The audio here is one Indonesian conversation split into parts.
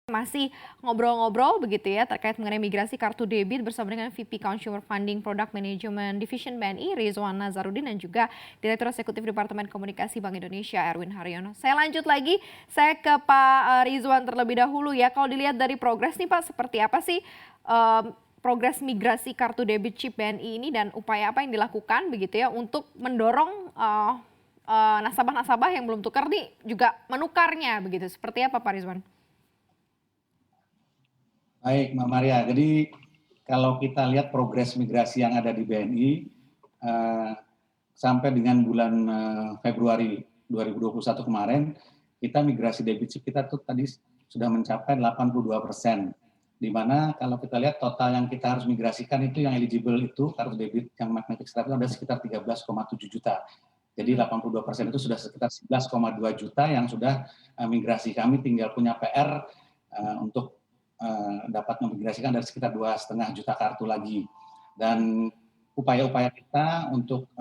Masih ngobrol-ngobrol begitu ya terkait mengenai migrasi kartu debit bersama dengan VP Consumer Funding Product Management Division BNI Rizwan Nazarudin dan juga Direktur Eksekutif Departemen Komunikasi Bank Indonesia Erwin Haryono. Saya lanjut lagi, saya ke Pak Rizwan terlebih dahulu ya. Kalau dilihat dari progres nih Pak, seperti apa sih progres migrasi kartu debit chip BNI ini dan upaya apa yang dilakukan begitu ya untuk mendorong nasabah-nasabah yang belum tukar nih juga menukarnya begitu. Seperti apa Pak Rizwan? Baik, Mbak Maria. Jadi kalau kita lihat progres migrasi yang ada di BNI sampai dengan bulan Februari 2021 kemarin, kita migrasi debit chip kita tuh tadi sudah mencapai 82%. Di mana kalau kita lihat total yang kita harus migrasikan itu yang eligible itu kartu debit yang magnetic stripe itu ada sekitar 13,7 juta. Jadi 82% itu sudah sekitar 11,2 juta yang sudah migrasi. Kami tinggal punya PR untuk dapat memigrasikan dari sekitar 2,5 juta kartu lagi. Dan upaya-upaya kita untuk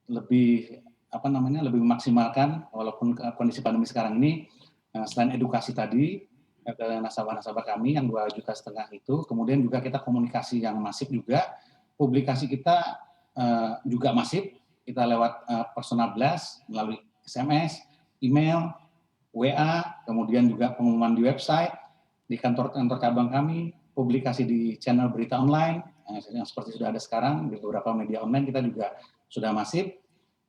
lebih lebih memaksimalkan walaupun kondisi pandemi sekarang ini, selain edukasi tadi ke nasabah-nasabah kami yang 2,5 juta itu, kemudian juga kita komunikasi yang masif juga, publikasi kita juga masif, kita lewat personal blast melalui SMS, email, WA, kemudian juga pengumuman di website, di kantor-kantor cabang kami, publikasi di channel berita online, yang seperti sudah ada sekarang, di beberapa media online kita juga sudah masif.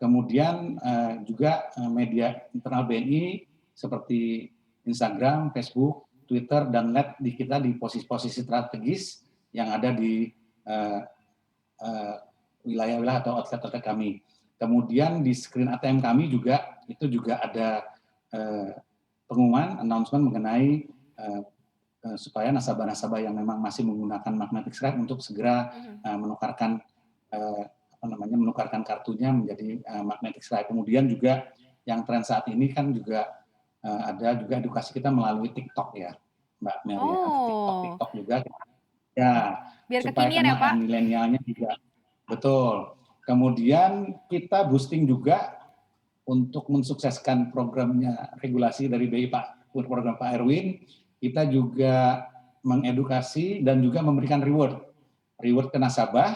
Kemudian juga media internal BNI seperti Instagram, Facebook, Twitter, dan LED di kita di posisi-posisi strategis yang ada di wilayah-wilayah atau outlet-outlet kami. Kemudian di screen ATM kami juga, itu juga ada pengumuman, announcement mengenai supaya nasabah-nasabah yang memang masih menggunakan magnetic stripe untuk segera menukarkan menukarkan kartunya menjadi magnetic stripe. Kemudian juga yang tren saat ini kan juga ada juga edukasi kita melalui TikTok ya, Mbak Mel ya, ada Oh, TikTok juga ya biar supaya kekinian ya kena Pak? milenialnya juga betul. Kemudian kita boosting juga untuk mensukseskan programnya regulasi dari BI program Pak Erwin, kita juga mengedukasi dan juga memberikan reward ke nasabah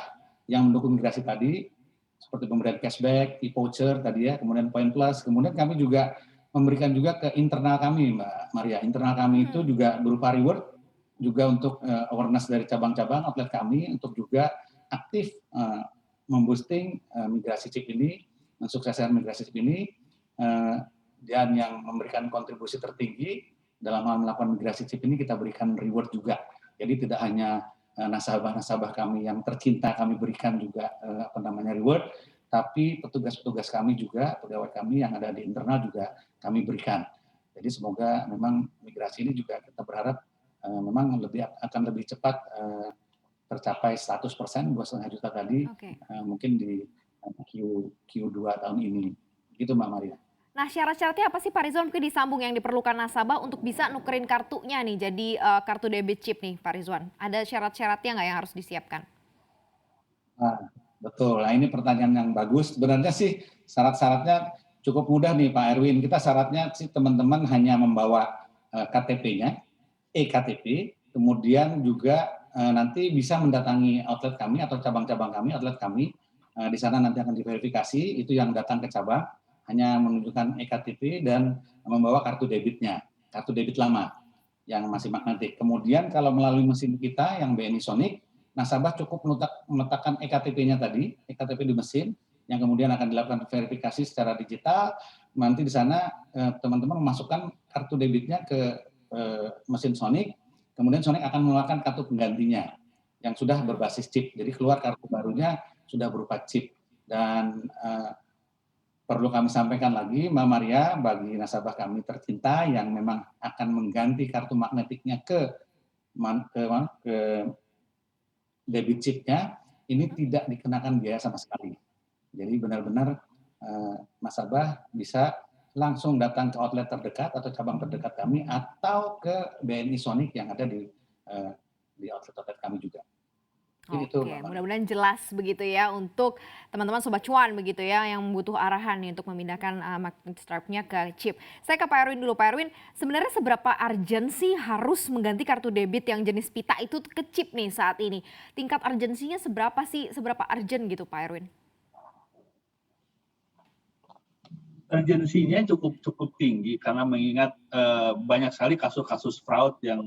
yang mendukung migrasi tadi, seperti pemberian cashback, e-voucher tadi ya, kemudian poin plus, kemudian kami juga memberikan juga ke internal kami, Mbak Maria. Internal kami itu juga berupa reward, juga untuk awareness dari cabang-cabang outlet kami, untuk juga aktif memboosting migrasi chip ini, mensukseskan migrasi chip ini, dan yang memberikan kontribusi tertinggi dalam hal melakukan migrasi chip ini kita berikan reward juga. Jadi tidak hanya nasabah-nasabah kami yang tercinta kami berikan juga reward, tapi petugas-petugas kami juga, pegawai kami yang ada di internal juga kami berikan. Jadi semoga memang migrasi ini juga kita berharap memang akan lebih cepat tercapai 100%, 2,5 juta tadi, Oke. mungkin di Q2 tahun ini. Gitu Mbak Maria. Nah, syarat-syaratnya apa sih Pak Rizwan? Mungkin disambung yang diperlukan nasabah untuk bisa nukerin kartunya nih jadi kartu debit chip nih Pak Rizwan. Ada syarat-syaratnya nggak yang harus disiapkan? Nah, betul. Nah ini pertanyaan yang bagus. Sebenarnya sih syarat-syaratnya cukup mudah nih Pak Erwin. Kita syaratnya sih teman-teman hanya membawa KTP-nya, eKTP, kemudian juga nanti bisa mendatangi outlet kami atau cabang-cabang kami, outlet kami. Di sana nanti akan diverifikasi, itu yang datang ke cabang, hanya menunjukkan eKTP dan membawa kartu debitnya, kartu debit lama yang masih magnetik. Kemudian kalau melalui mesin kita yang BNI Sonic, nasabah cukup meletakkan eKTP-nya tadi, eKTP di mesin, yang kemudian akan dilakukan verifikasi secara digital. Nanti di sana teman-teman memasukkan kartu debitnya ke mesin Sonic, kemudian Sonic akan mengeluarkan kartu penggantinya yang sudah berbasis chip. Jadi keluar kartu barunya sudah berupa chip. Dan perlu kami sampaikan lagi, Mbak Maria, bagi nasabah kami tercinta yang memang akan mengganti kartu magnetiknya ke debit chipnya, ini tidak dikenakan biaya sama sekali. Jadi benar-benar nasabah bisa langsung datang ke outlet terdekat atau cabang terdekat kami atau ke BNI Sonic yang ada di outlet-outlet kami juga. Itu Oke, Mbak Maria. mudah-mudahan jelas begitu ya untuk teman-teman sobat cuan begitu ya yang butuh arahan nih untuk memindahkan magnetic stripe-nya ke chip. Saya ke Pak Erwin dulu. Pak Erwin, sebenarnya seberapa urgent sih harus mengganti kartu debit yang jenis pita itu ke chip nih saat ini? Tingkat urgensinya seberapa sih? Seberapa urgent gitu Pak Erwin? Urgensinya cukup cukup tinggi karena mengingat banyak sekali kasus-kasus fraud yang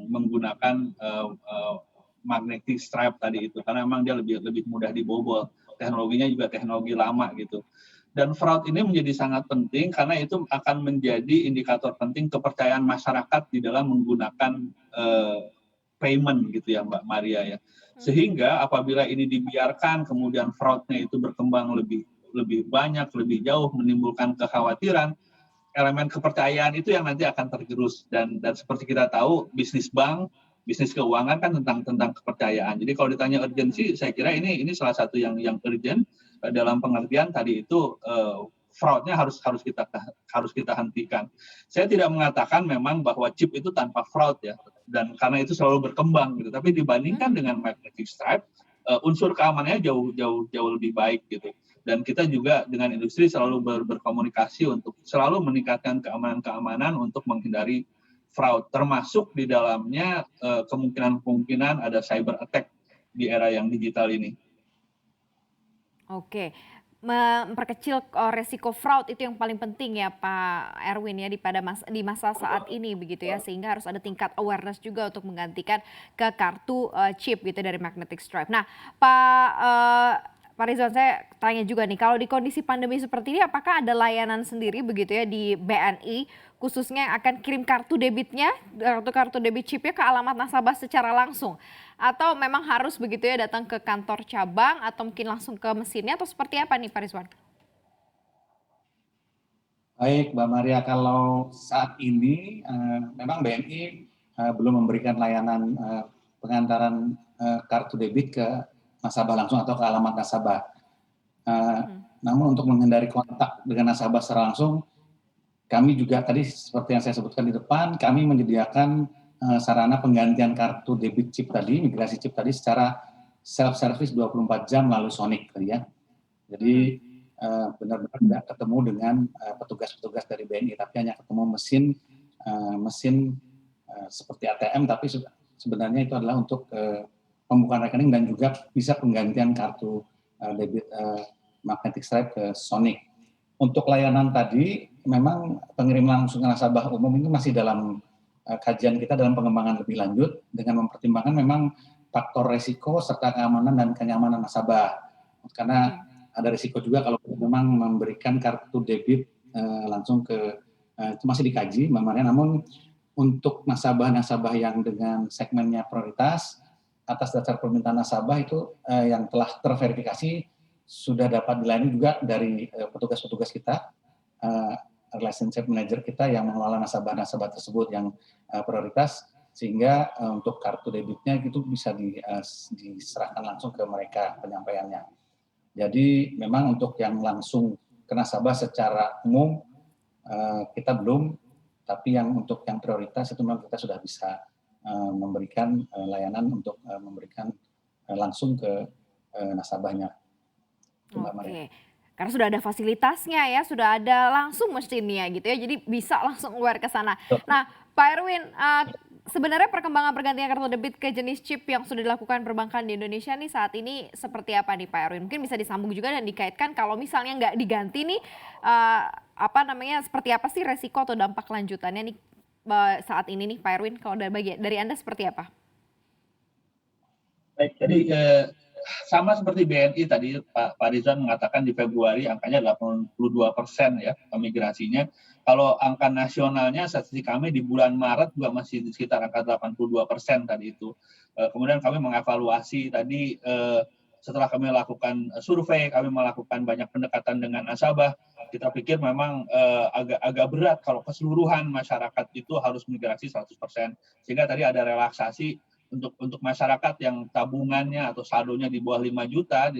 menggunakan magnetic stripe tadi itu karena memang dia lebih lebih mudah dibobol, teknologinya juga teknologi lama gitu. Dan fraud ini menjadi sangat penting karena itu akan menjadi indikator penting kepercayaan masyarakat di dalam menggunakan payment gitu ya Mbak Maria ya. Sehingga apabila ini dibiarkan kemudian fraudnya itu berkembang lebih lebih banyak, lebih jauh, menimbulkan kekhawatiran, elemen kepercayaan itu yang nanti akan tergerus. Dan seperti kita tahu, bisnis bank, bisnis keuangan kan tentang kepercayaan. Jadi kalau ditanya urgensi, saya kira ini salah satu yang urgent dalam pengertian tadi itu fraudnya harus kita hentikan. Saya tidak mengatakan memang bahwa chip itu tanpa fraud ya, dan karena itu selalu berkembang gitu. Tapi dibandingkan dengan magnetic stripe, unsur keamanannya jauh lebih baik gitu. Dan kita juga dengan industri selalu berkomunikasi untuk selalu meningkatkan keamanan-keamanan untuk menghindari fraud, termasuk di dalamnya kemungkinan ada cyber attack di era yang digital ini. Oke, memperkecil resiko fraud itu yang paling penting ya Pak Erwin ya di masa saat ini begitu ya, sehingga harus ada tingkat awareness juga untuk menggantikan ke kartu chip gitu dari magnetic stripe. Nah, Pak Rizwan, saya tanya juga nih, kalau di kondisi pandemi seperti ini apakah ada layanan sendiri begitu ya di BNI khususnya yang akan kirim kartu debitnya, kartu debit chipnya ke alamat nasabah secara langsung? Atau memang harus begitu ya datang ke kantor cabang atau mungkin langsung ke mesinnya atau seperti apa nih Pak Rizwan? Baik Mbak Maria, kalau saat ini memang BNI belum memberikan layanan pengantaran kartu debit ke nasabah langsung atau ke alamat nasabah. Namun untuk menghindari kontak dengan nasabah secara langsung, kami juga tadi seperti yang saya sebutkan di depan, kami menyediakan sarana penggantian kartu debit chip tadi, migrasi chip tadi secara self-service 24 jam melalui Sonic ya. Jadi benar-benar tidak ketemu dengan petugas-petugas dari BNI, tapi hanya ketemu mesin seperti ATM, tapi sebenarnya itu adalah untuk pembukaan rekening dan juga bisa penggantian kartu debit magnetic stripe ke Sonic. Untuk layanan tadi, memang pengiriman langsung ke nasabah umum ini masih dalam kajian kita dalam pengembangan lebih lanjut dengan mempertimbangkan memang faktor resiko serta keamanan dan kenyamanan nasabah. Karena ada risiko juga kalau memang memberikan kartu debit langsung ke itu masih dikaji, Mbak Maria. Namun untuk nasabah-nasabah yang dengan segmennya prioritas atas dasar permintaan nasabah itu yang telah terverifikasi sudah dapat dilayani juga dari petugas-petugas kita, relationship manager kita yang mengelola nasabah-nasabah tersebut yang prioritas, sehingga untuk kartu debitnya itu bisa diserahkan langsung ke mereka penyampaiannya. Jadi memang untuk yang langsung ke nasabah secara umum kita belum, tapi yang untuk yang prioritas itu memang kita sudah bisa memberikan layanan untuk memberikan langsung ke nasabahnya. Oke, karena sudah ada fasilitasnya ya, sudah ada langsung mesinnya gitu ya, jadi bisa langsung keluar ke sana. Nah, Pak Erwin, sebenarnya perkembangan pergantian kartu debit ke jenis chip yang sudah dilakukan perbankan di Indonesia nih saat ini seperti apa nih Pak Erwin? Mungkin bisa disambung juga dan dikaitkan kalau misalnya nggak diganti nih, seperti apa sih resiko atau dampak lanjutannya nih saat ini nih Pak Erwin? Kalau dari Anda seperti apa? Baik, jadi sama seperti BNI tadi Pak Rizwan mengatakan di Februari angkanya 82% ya migrasinya. Kalau angka nasionalnya statistik kami di bulan Maret juga masih di sekitar angka 82% tadi itu. Kemudian kami mengevaluasi tadi setelah kami lakukan survei, kami melakukan banyak pendekatan dengan nasabah. Kita pikir memang agak berat kalau keseluruhan masyarakat itu harus migrasi 100%. Sehingga tadi ada relaksasi untuk masyarakat yang tabungannya atau saldonya di bawah 5 juta di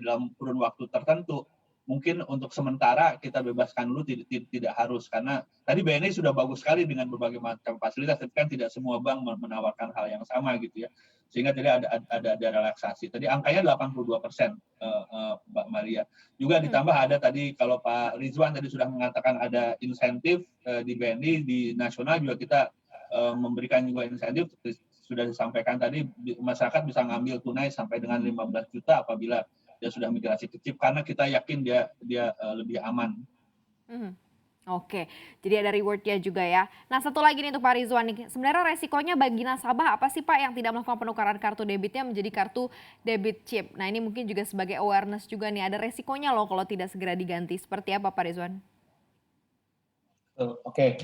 dalam kurun waktu tertentu mungkin untuk sementara kita bebaskan dulu, tidak harus, karena tadi BNI sudah bagus sekali dengan berbagai macam fasilitas, tapi kan tidak semua bank menawarkan hal yang sama gitu ya, sehingga tadi ada relaksasi. Tadi angkanya 82%, Mbak Maria. Juga ditambah ada tadi, kalau Pak Rizwan tadi sudah mengatakan ada insentif di BNI, di nasional juga kita memberikan juga insentif, sudah disampaikan tadi, masyarakat bisa ngambil tunai sampai dengan 15 juta apabila dia sudah migrasi ke chip, karena kita yakin dia lebih aman. Oke, jadi ada reward-nya juga ya. Nah, satu lagi nih untuk Pak Rizwan nih, sebenarnya resikonya bagi nasabah apa sih Pak yang tidak melakukan penukaran kartu debitnya menjadi kartu debit chip? Nah, ini mungkin juga sebagai awareness juga nih, ada resikonya loh kalau tidak segera diganti. Seperti apa Pak Rizwan? Oke,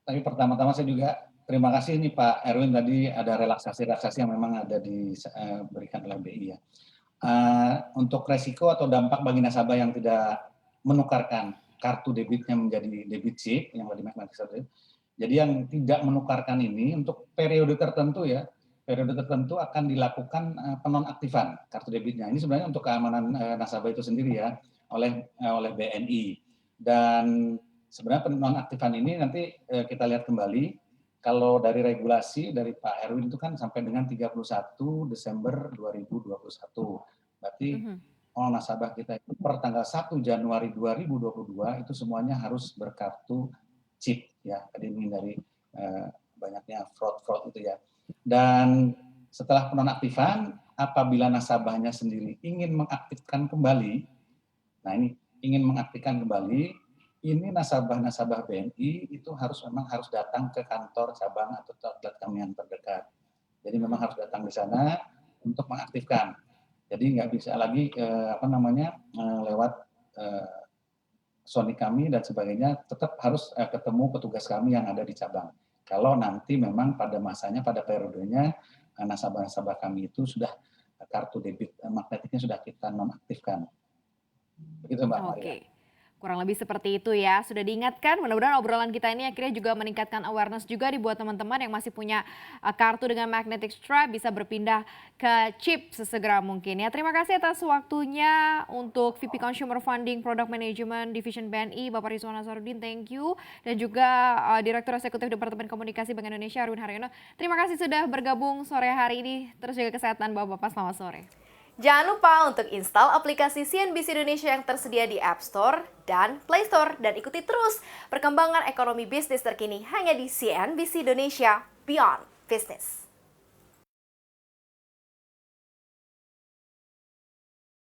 tapi pertama-tama saya juga terima kasih nih Pak Erwin, tadi ada relaksasi-relaksasi yang memang ada diberikan oleh BI ya. Untuk resiko atau dampak bagi nasabah yang tidak menukarkan kartu debitnya menjadi debit chip yang tadi magnetic stripe. Jadi yang tidak menukarkan ini untuk periode tertentu ya, periode tertentu akan dilakukan penonaktifan kartu debitnya. Ini sebenarnya untuk keamanan nasabah itu sendiri ya, oleh BNI. Dan sebenarnya penonaktifan ini nanti kita lihat kembali, kalau dari regulasi dari Pak Erwin itu kan sampai dengan 31 Desember 2021. Berarti nasabah kita itu per tanggal 1 Januari 2022 itu semuanya harus berkartu chip ya, tadi menghindari banyaknya fraud itu ya. Dan setelah penonaktifan, apabila nasabahnya sendiri ingin mengaktifkan kembali, nah ini ingin mengaktifkan kembali, ini nasabah-nasabah BNI itu memang harus datang ke kantor cabang atau outlet kami yang terdekat. Jadi memang harus datang di sana untuk mengaktifkan. Jadi nggak bisa lagi lewat sonik kami dan sebagainya, tetap harus ketemu petugas kami yang ada di cabang. Kalau nanti memang pada masanya, pada periodenya nasabah-nasabah kami itu sudah kartu debit magnetiknya sudah kita nonaktifkan. Begitu Mbak Maria. Kurang lebih seperti itu ya, sudah diingatkan. Mudah-mudahan obrolan kita ini akhirnya juga meningkatkan awareness juga dibuat teman-teman yang masih punya kartu dengan magnetic stripe bisa berpindah ke chip sesegera mungkin ya. Terima kasih atas waktunya untuk VP Consumer Funding Product Management Division BNI Bapak Rizwan Nazarudin, thank you. Dan juga Direktur Eksekutif Departemen Komunikasi Bank Indonesia Erwin Haryono. Terima kasih sudah bergabung sore hari ini. Terus jaga kesehatan Bapak-Bapak, selamat sore. Jangan lupa untuk install aplikasi CNBC Indonesia yang tersedia di App Store dan Play Store. Dan ikuti terus perkembangan ekonomi bisnis terkini hanya di CNBC Indonesia Beyond Business.